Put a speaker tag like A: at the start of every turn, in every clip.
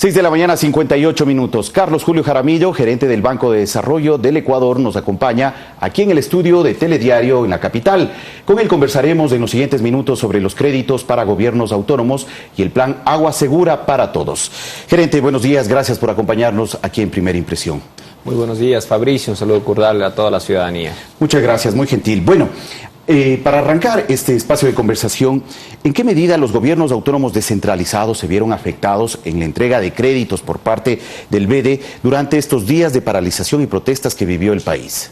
A: 6 de la mañana, 58 minutos. Carlos Julio Jaramillo, gerente del Banco de Desarrollo del Ecuador, nos acompaña aquí en el estudio de Telediario en la capital. Con él conversaremos en los siguientes minutos sobre los créditos para gobiernos autónomos y el plan Agua Segura para Todos. Gerente, buenos días, gracias por acompañarnos aquí en Primera Impresión.
B: Muy buenos días, Fabricio, un saludo cordial a toda la ciudadanía.
A: Muchas gracias, muy gentil. Bueno, para arrancar este espacio de conversación, ¿en qué medida los gobiernos autónomos descentralizados se vieron afectados en la entrega de créditos por parte del BEDE durante estos días de paralización y protestas que vivió el país?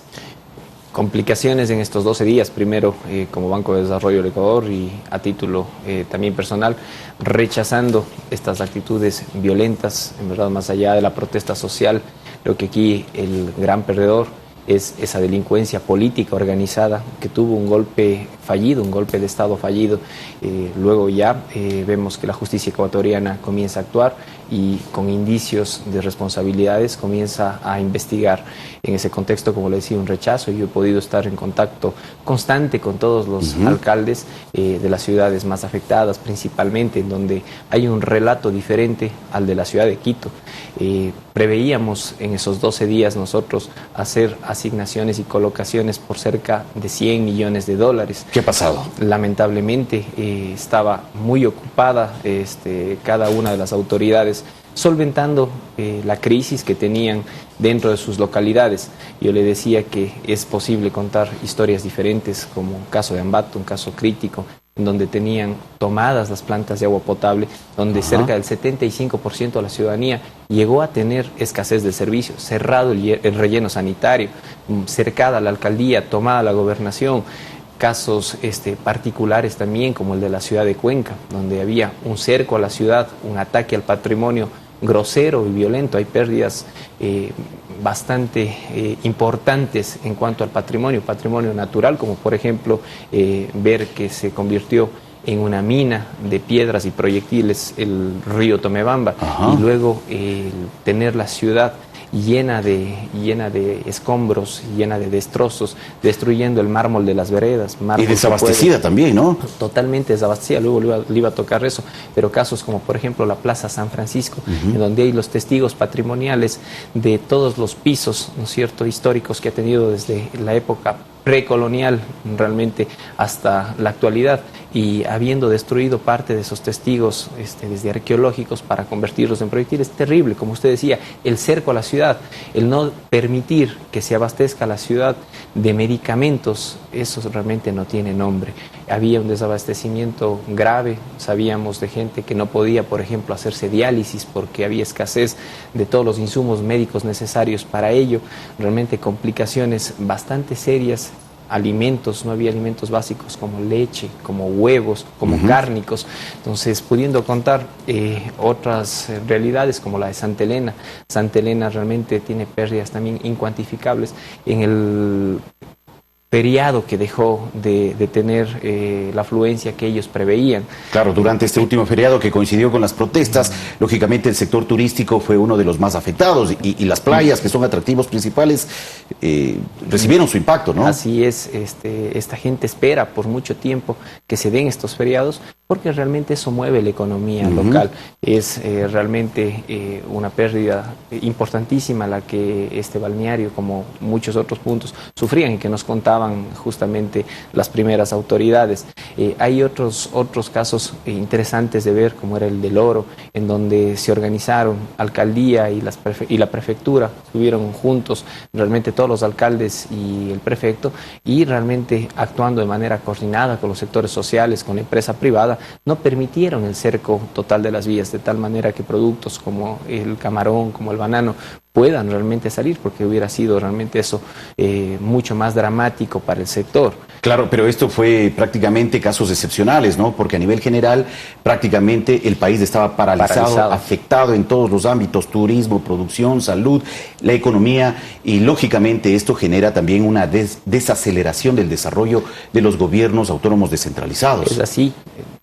B: Complicaciones en estos 12 días, primero como Banco de Desarrollo del Ecuador y a título también personal, rechazando estas actitudes violentas, en verdad más allá de la protesta social. Creo que aquí el gran perdedor es esa delincuencia política organizada que tuvo un golpe fallido, un golpe de Estado fallido. Luego ya vemos que la justicia ecuatoriana comienza a actuar y con indicios de responsabilidades comienza a investigar. En ese contexto, como le decía, un rechazo. Yo he podido estar en contacto constante con todos los alcaldes de las ciudades más afectadas, principalmente en donde hay un relato diferente al de la ciudad de Quito. Preveíamos en esos 12 días nosotros hacer asignaciones y colocaciones por cerca de 100 millones de dólares.
A: ¿Qué ha pasado?
B: Lamentablemente estaba muy ocupada cada una de las autoridades solventando la crisis que tenían dentro de sus localidades. Yo le decía que es posible contar historias diferentes, como un caso de Ambato, un caso crítico, en donde tenían tomadas las plantas de agua potable, donde cerca del 75% de la ciudadanía llegó a tener escasez de servicio, cerrado el relleno sanitario, cercada la alcaldía, tomada la gobernación. Casos particulares también, como el de la ciudad de Cuenca, donde había un cerco a la ciudad, un ataque al patrimonio grosero y violento. Hay pérdidas bastante importantes en cuanto al patrimonio natural, como por ejemplo ver que se convirtió en una mina de piedras y proyectiles el río Tomebamba, y luego tener la ciudad llena de escombros, llena de destrozos, destruyendo el mármol de las veredas.
A: Y desabastecida también, ¿no?
B: Totalmente desabastecida, luego le iba a tocar eso, pero casos como por ejemplo la Plaza San Francisco, en donde hay los testigos patrimoniales de todos los pisos, ¿no es cierto?, históricos que ha tenido desde la época precolonial realmente hasta la actualidad, y habiendo destruido parte de esos testigos desde arqueológicos para convertirlos en proyectiles. Terrible, como usted decía, el cerco a la ciudad, el no permitir que se abastezca la ciudad de medicamentos, eso realmente no tiene nombre. Había un desabastecimiento grave, sabíamos de gente que no podía, por ejemplo, hacerse diálisis porque había escasez de todos los insumos médicos necesarios para ello. Realmente complicaciones bastante serias. Alimentos, no había alimentos básicos como leche, como huevos, como cárnicos. Entonces, pudiendo contar otras realidades como la de Santa Elena. Santa Elena realmente tiene pérdidas también incuantificables en el feriado que dejó de tener la afluencia que ellos preveían.
A: Claro, durante este último feriado que coincidió con las protestas, lógicamente el sector turístico fue uno de los más afectados y las playas, que son atractivos principales, recibieron su impacto, ¿no?
B: Así es, esta gente espera por mucho tiempo que se den estos feriados, porque realmente eso mueve la economía local. Es realmente una pérdida importantísima la que este balneario, como muchos otros puntos, sufrían y que nos contaban justamente las primeras autoridades. Hay otros casos interesantes de ver, como era el del Oro, en donde se organizaron alcaldía y la prefectura, estuvieron juntos realmente todos los alcaldes y el prefecto, y realmente actuando de manera coordinada con los sectores sociales, con la empresa privada, no permitieron el cerco total de las vías, de tal manera que productos como el camarón, como el banano, puedan realmente salir, porque hubiera sido realmente eso mucho más dramático para el sector.
A: Claro, pero esto fue prácticamente casos excepcionales, ¿no? Porque a nivel general prácticamente el país estaba paralizado, afectado en todos los ámbitos: turismo, producción, salud, la economía, y lógicamente esto genera también una desaceleración del desarrollo de los gobiernos autónomos descentralizados.
B: Es así.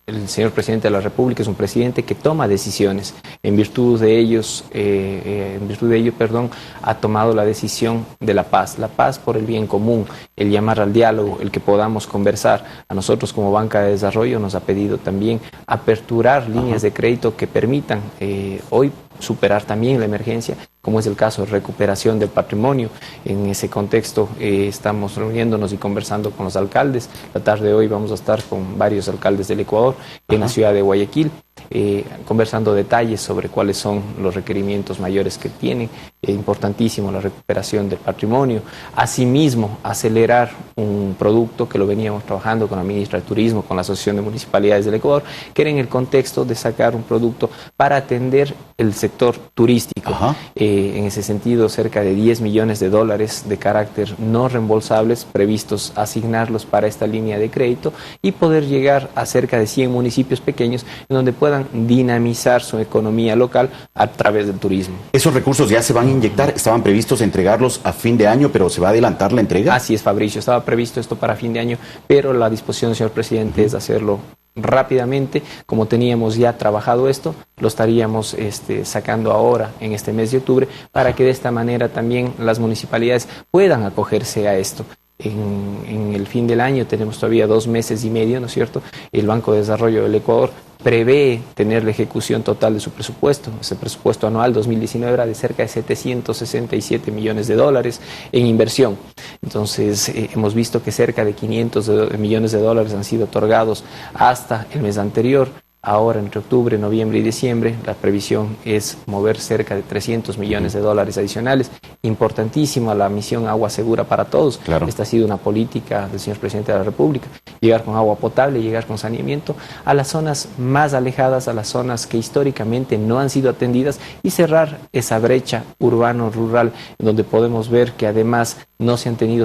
B: el señor presidente de la República es un presidente que toma decisiones. En virtud de ello, ha tomado la decisión de la paz por el bien común, el llamar al diálogo, el que podamos conversar. A nosotros como Banca de Desarrollo nos ha pedido también aperturar líneas de crédito que permitan hoy superar también la emergencia, como es el caso de recuperación del patrimonio. En ese contexto estamos reuniéndonos y conversando con los alcaldes. La tarde de hoy vamos a estar con varios alcaldes del Ecuador en la ciudad de Guayaquil, conversando detalles sobre cuáles son los requerimientos mayores que tienen. Importantísimo la recuperación del patrimonio. Asimismo, acelerar un producto que lo veníamos trabajando con la ministra de Turismo, con la Asociación de Municipalidades del Ecuador, que era en el contexto de sacar un producto para atender el sector turístico. En ese sentido, cerca de 10 millones de dólares de carácter no reembolsables previstos asignarlos para esta línea de crédito y poder llegar a cerca de 100 municipios pequeños en donde puedan dinamizar su economía local a través del turismo.
A: ¿Esos recursos ya se van a inyectar? ¿Estaban previstos entregarlos a fin de año, pero se va a adelantar la entrega?
B: Así es, Fabricio, estaba previsto esto para fin de año, pero la disposición del señor presidente es hacerlo rápidamente. Como teníamos ya trabajado esto, lo estaríamos sacando ahora en este mes de octubre para que de esta manera también las municipalidades puedan acogerse a esto. En el fin del año tenemos todavía 2 meses y medio, ¿no es cierto? El Banco de Desarrollo del Ecuador prevé tener la ejecución total de su presupuesto. Ese presupuesto anual 2019 era de cerca de 767 millones de dólares en inversión. Entonces, hemos visto que cerca de 500 millones de dólares han sido otorgados hasta el mes anterior. Ahora, entre octubre, noviembre y diciembre, la previsión es mover cerca de 300 millones de dólares adicionales. Importantísima la misión Agua Segura para Todos.
A: Claro.
B: Esta ha sido una política del señor presidente de la República. Llegar con agua potable, llegar con saneamiento a las zonas más alejadas, a las zonas que históricamente no han sido atendidas y cerrar esa brecha urbano-rural en donde podemos ver que además no se han tenido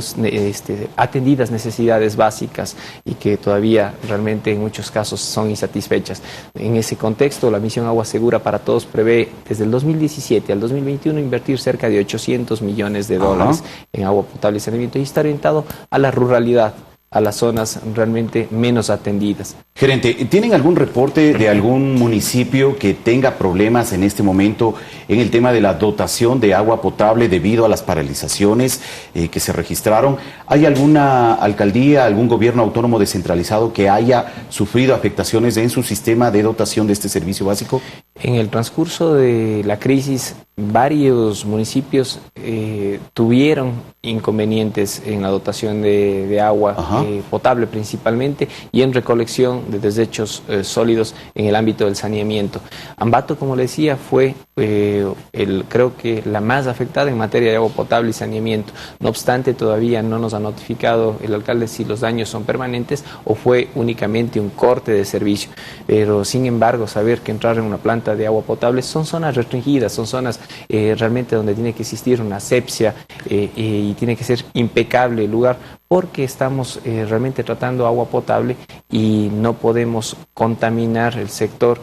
B: atendidas necesidades básicas y que todavía realmente en muchos casos son insatisfechas. En ese contexto, la misión Agua Segura para Todos prevé desde el 2017 al 2021 invertir cerca de 800 millones de dólares en agua potable y saneamiento y está orientado a la ruralidad, a las zonas realmente menos atendidas.
A: Gerente, ¿tienen algún reporte de algún municipio que tenga problemas en este momento en el tema de la dotación de agua potable debido a las paralizaciones que se registraron? ¿Hay alguna alcaldía, algún gobierno autónomo descentralizado que haya sufrido afectaciones en su sistema de dotación de este servicio básico?
B: En el transcurso de la crisis, varios municipios tuvieron inconvenientes en la dotación de agua potable principalmente y en recolección de desechos sólidos en el ámbito del saneamiento. Ambato, como le decía, fue creo que la más afectada en materia de agua potable y saneamiento. No obstante, todavía no nos ha notificado el alcalde si los daños son permanentes o fue únicamente un corte de servicio. Pero, sin embargo, saber que entrar en una planta de agua potable son zonas restringidas, son zonas realmente donde tiene que existir una asepsia y tiene que ser impecable el lugar porque estamos realmente tratando agua potable y no podemos contaminar el sector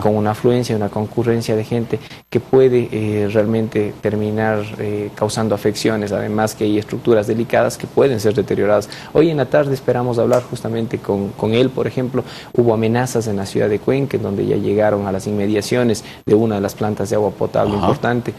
B: con una afluencia, una concurrencia de gente que puede realmente terminar causando afecciones, además que hay estructuras delicadas que pueden ser deterioradas. Hoy en la tarde esperamos hablar justamente con él, por ejemplo, hubo amenazas en la ciudad de Cuenca, en donde ya llegaron a las inmediaciones de una de las plantas de agua potable importante.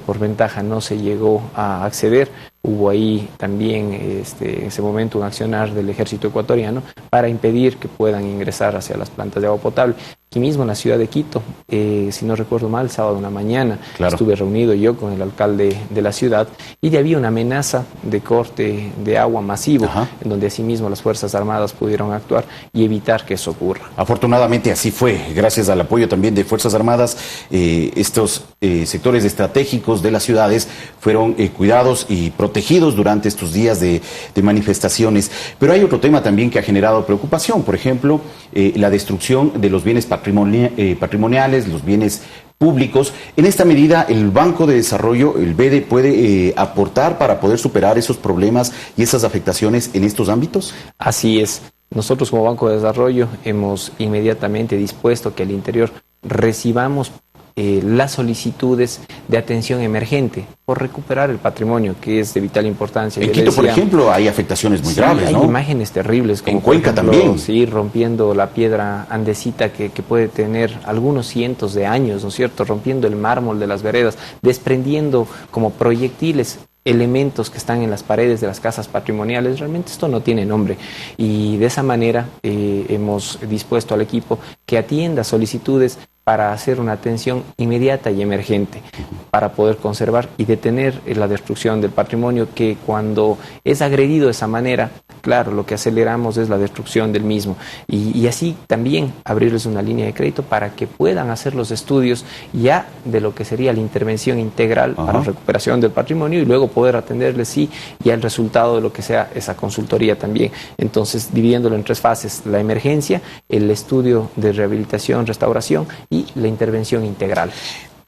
B: Por ventaja no se llegó a acceder. Hubo ahí también en ese momento un accionar del ejército ecuatoriano para impedir que puedan ingresar hacia las plantas de agua potable. Aquí mismo en la ciudad de Quito, si no recuerdo mal, sábado en la mañana, estuve reunido yo con el alcalde de la ciudad y ya había una amenaza de corte de agua masivo, en donde asimismo las Fuerzas Armadas pudieron actuar y evitar que eso ocurra.
A: Afortunadamente así fue, gracias al apoyo también de Fuerzas Armadas, estos sectores estratégicos de las ciudades fueron cuidados y protegidos durante estos días de manifestaciones. Pero hay otro tema también que ha generado preocupación, por ejemplo, la destrucción de los bienes patrimoniales, los bienes públicos. En esta medida, el Banco de Desarrollo, el BEDE, puede aportar para poder superar esos problemas y esas afectaciones en estos ámbitos.
B: Así es. Nosotros como Banco de Desarrollo hemos inmediatamente dispuesto que al interior recibamos las solicitudes de atención emergente por recuperar el patrimonio, que es de vital importancia.
A: En Quito, por ejemplo, hay afectaciones muy graves, ¿no?
B: Hay imágenes terribles, como
A: en Cuenca
B: por ejemplo,
A: también.
B: Sí, rompiendo la piedra andesita que puede tener algunos cientos de años, ¿no es cierto? Rompiendo el mármol de las veredas, desprendiendo como proyectiles elementos que están en las paredes de las casas patrimoniales. Realmente esto no tiene nombre, y de esa manera hemos dispuesto al equipo que atienda solicitudes para hacer una atención inmediata y emergente, para poder conservar y detener la destrucción del patrimonio, que cuando es agredido de esa manera, claro, lo que aceleramos es la destrucción del mismo, y así también abrirles una línea de crédito para que puedan hacer los estudios ya de lo que sería la intervención integral para la recuperación del patrimonio, y luego poder atenderles ya el resultado de lo que sea esa consultoría también. Entonces, dividiéndolo en 3 fases: la emergencia, el estudio de rehabilitación, restauración y la intervención integral.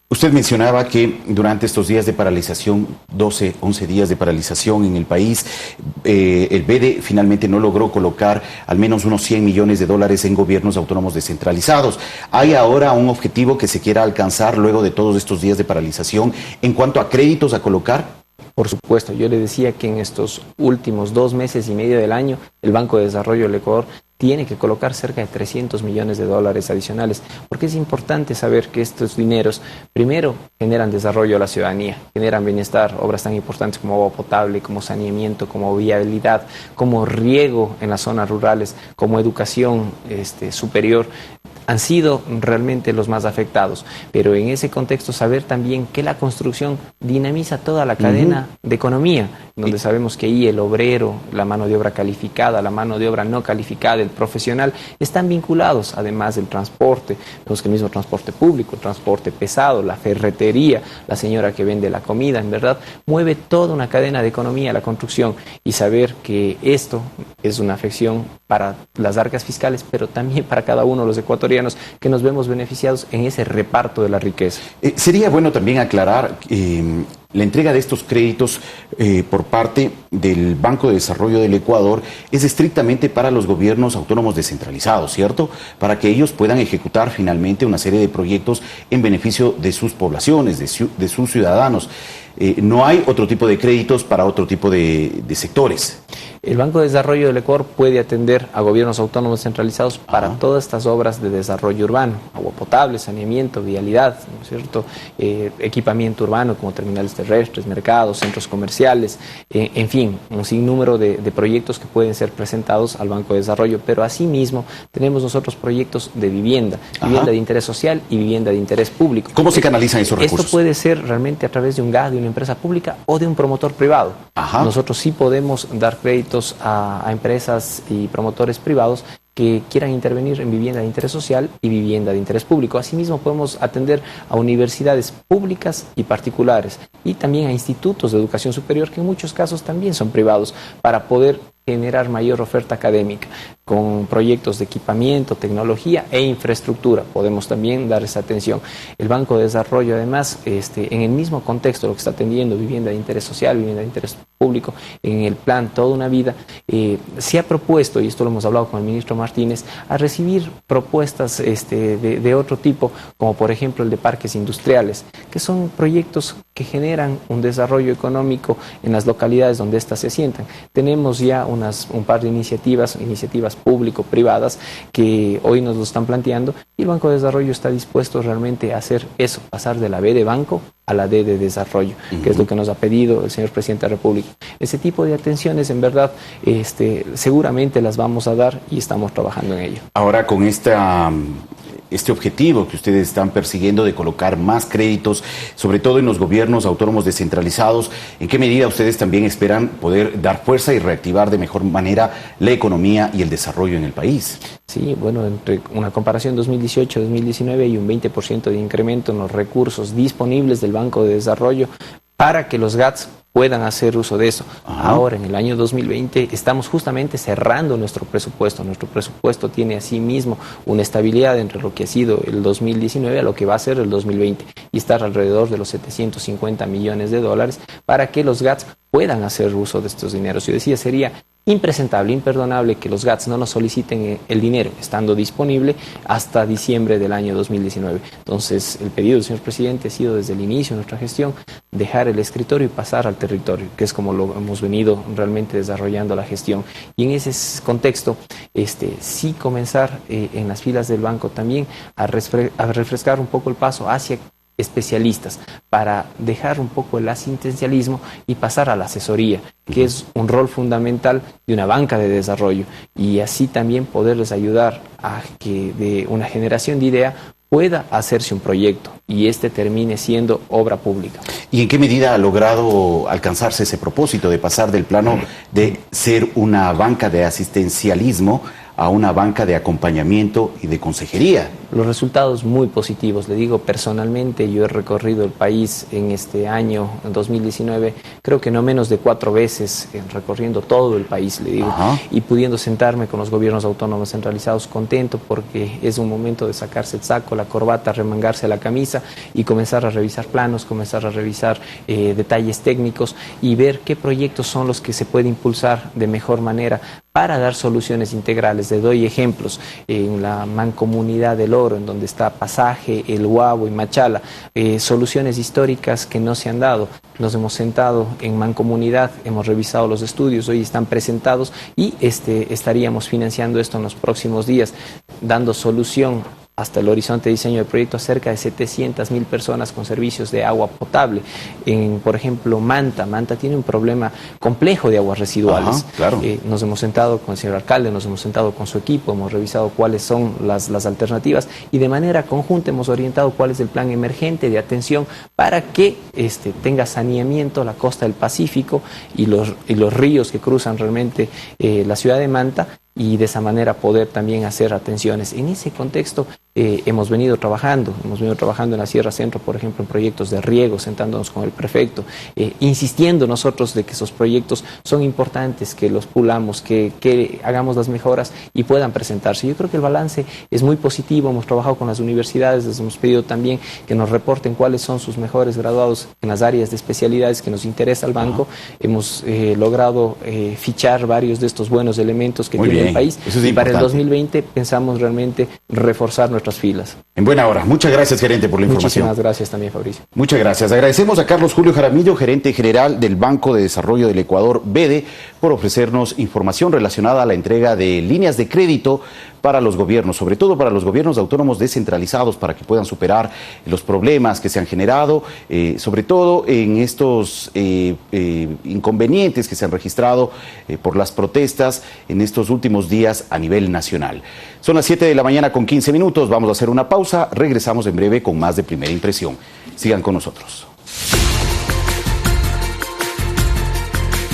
A: Usted mencionaba que durante estos días de paralización, 12, 11 días de paralización en el país, el BEDE finalmente no logró colocar al menos unos 100 millones de dólares en gobiernos autónomos descentralizados. ¿Hay ahora un objetivo que se quiera alcanzar luego de todos estos días de paralización en cuanto a créditos a colocar?
B: Por supuesto, yo le decía que en estos últimos 2 meses y medio del año, el Banco de Desarrollo del Ecuador tiene que colocar cerca de 300 millones de dólares adicionales, porque es importante saber que estos dineros, primero, generan desarrollo a la ciudadanía, generan bienestar, obras tan importantes como agua potable, como saneamiento, como viabilidad, como riego en las zonas rurales, como educación superior, han sido realmente los más afectados. Pero en ese contexto, saber también que la construcción dinamiza toda la cadena de economía, donde sabemos que ahí el obrero, la mano de obra calificada, la mano de obra no calificada, el profesional, están vinculados, además del transporte. Vemos que el mismo transporte público, el transporte pesado, la ferretería, la señora que vende la comida, en verdad, mueve toda una cadena de economía, la construcción, y saber que esto es una afección para las arcas fiscales, pero también para cada uno de los ecuatorianos, que nos vemos beneficiados en ese reparto de la riqueza.
A: Sería bueno también aclarar la entrega de estos créditos por parte del Banco de Desarrollo del Ecuador es estrictamente para los gobiernos autónomos descentralizados, ¿cierto? Para que ellos puedan ejecutar finalmente una serie de proyectos en beneficio de sus poblaciones, de sus ciudadanos. No hay otro tipo de créditos para otro tipo de sectores.
B: El Banco de Desarrollo del Ecuador puede atender a gobiernos autónomos centralizados para todas estas obras de desarrollo urbano: agua potable, saneamiento, vialidad, ¿no es cierto? Equipamiento urbano como terminales terrestres, mercados, centros comerciales, en fin, un sinnúmero de proyectos que pueden ser presentados al Banco de Desarrollo. Pero asimismo tenemos nosotros proyectos de vivienda de interés social y vivienda de interés público.
A: ¿Cómo se canalizan esos recursos?
B: Esto puede ser realmente a través de un GAD, de una empresa pública o de un promotor privado. Nosotros sí podemos dar créditos a empresas y promotores privados que quieran intervenir en vivienda de interés social y vivienda de interés público. Asimismo, podemos atender a universidades públicas y particulares, y también a institutos de educación superior, que en muchos casos también son privados, para poder generar mayor oferta académica con proyectos de equipamiento, tecnología e infraestructura. Podemos también dar esa atención. El Banco de Desarrollo, además, en el mismo contexto, lo que está atendiendo vivienda de interés social, vivienda de interés público, en el plan Toda una Vida, se ha propuesto, y esto lo hemos hablado con el ministro Martínez, a recibir propuestas de otro tipo, como por ejemplo el de parques industriales, que son proyectos que generan un desarrollo económico en las localidades donde éstas se asientan. Tenemos ya un par de iniciativas público-privadas que hoy nos lo están planteando, y el Banco de Desarrollo está dispuesto realmente a hacer eso, pasar de la B de banco a la D de desarrollo, que es lo que nos ha pedido el señor presidente de la República. Ese tipo de atenciones, en verdad, seguramente las vamos a dar, y estamos trabajando en ello.
A: Ahora, con este objetivo que ustedes están persiguiendo de colocar más créditos, sobre todo en los gobiernos autónomos descentralizados, ¿en qué medida ustedes también esperan poder dar fuerza y reactivar de mejor manera la economía y el desarrollo en el país?
B: Sí, bueno, entre una comparación 2018-2019 hay un 20% de incremento en los recursos disponibles del Banco de Desarrollo para que los GATS puedan hacer uso de eso. Ahora, en el año 2020, estamos justamente cerrando nuestro presupuesto. Nuestro presupuesto tiene asimismo una estabilidad entre lo que ha sido el 2019 a lo que va a ser el 2020, y estar alrededor de los 750 millones de dólares para que los GATS puedan hacer uso de estos dineros. Yo decía, sería impresentable, imperdonable que los GATS no nos soliciten el dinero estando disponible hasta diciembre del año 2019. Entonces, el pedido del señor presidente ha sido desde el inicio de nuestra gestión dejar el escritorio y pasar al territorio, que es como lo hemos venido realmente desarrollando la gestión. Y en ese contexto, sí comenzar en las filas del banco también a refrescar un poco el paso hacia especialistas para dejar un poco el asistencialismo y pasar a la asesoría, que es un rol fundamental de una banca de desarrollo, y así también poderles ayudar a que de una generación de idea pueda hacerse un proyecto y termine siendo obra pública.
A: ¿Y en qué medida ha logrado alcanzarse ese propósito de pasar del plano de ser una banca de asistencialismo a una banca de acompañamiento y de consejería?
B: Los resultados muy positivos. Le digo, personalmente yo he recorrido el país en este año, en 2019, creo que no menos de 4 veces, recorriendo todo el país, le digo, y pudiendo sentarme con los gobiernos autónomos centralizados, contento porque es un momento de sacarse el saco, la corbata, remangarse la camisa y comenzar a revisar planos, comenzar a revisar detalles técnicos y ver qué proyectos son los que se puede impulsar de mejor manera para dar soluciones integrales. Le doy ejemplos en la mancomunidad del Oro, en donde está Pasaje, El Guabo y Machala, soluciones históricas que no se han dado. Nos hemos sentado en mancomunidad, hemos revisado los estudios, hoy están presentados y estaríamos financiando esto en los próximos días, dando solución hasta el horizonte de diseño del proyecto a cerca de 700.000 personas con servicios de agua potable. Por ejemplo, Manta tiene un problema complejo de aguas residuales.
A: Claro.
B: Nos hemos sentado con el señor alcalde, nos hemos sentado con su equipo, hemos revisado cuáles son las alternativas y de manera conjunta hemos orientado cuál es el plan emergente de atención para que tenga saneamiento la costa del Pacífico y los ríos que cruzan realmente la ciudad de Manta, y de esa manera poder también hacer atenciones. En ese contexto hemos venido trabajando en la Sierra Centro, por ejemplo, en proyectos de riego, sentándonos con el prefecto, insistiendo nosotros de que esos proyectos son importantes, que los pulamos, que hagamos las mejoras y puedan presentarse. Yo creo que el balance es muy positivo, hemos trabajado con las universidades, les hemos pedido también que nos reporten cuáles son sus mejores graduados en las áreas de especialidades que nos interesa al banco. Hemos logrado fichar varios de estos buenos elementos que tiene el país, y para el 2020 pensamos realmente reforzar nuestras filas.
A: En buena hora. Muchas gracias, gerente, por la información.
B: Muchísimas gracias también, Fabricio.
A: Muchas gracias. Agradecemos a Carlos Julio Jaramillo, gerente general del Banco de Desarrollo del Ecuador, BEDE, por ofrecernos información relacionada a la entrega de líneas de crédito para los gobiernos, sobre todo para los gobiernos autónomos descentralizados, para que puedan superar los problemas que se han generado, sobre todo en estos inconvenientes que se han registrado por las protestas en estos últimos días a nivel nacional. Son las 7 de la mañana con 15 minutos, vamos a hacer una pausa, regresamos en breve con más de Primera Impresión. Sigan con nosotros.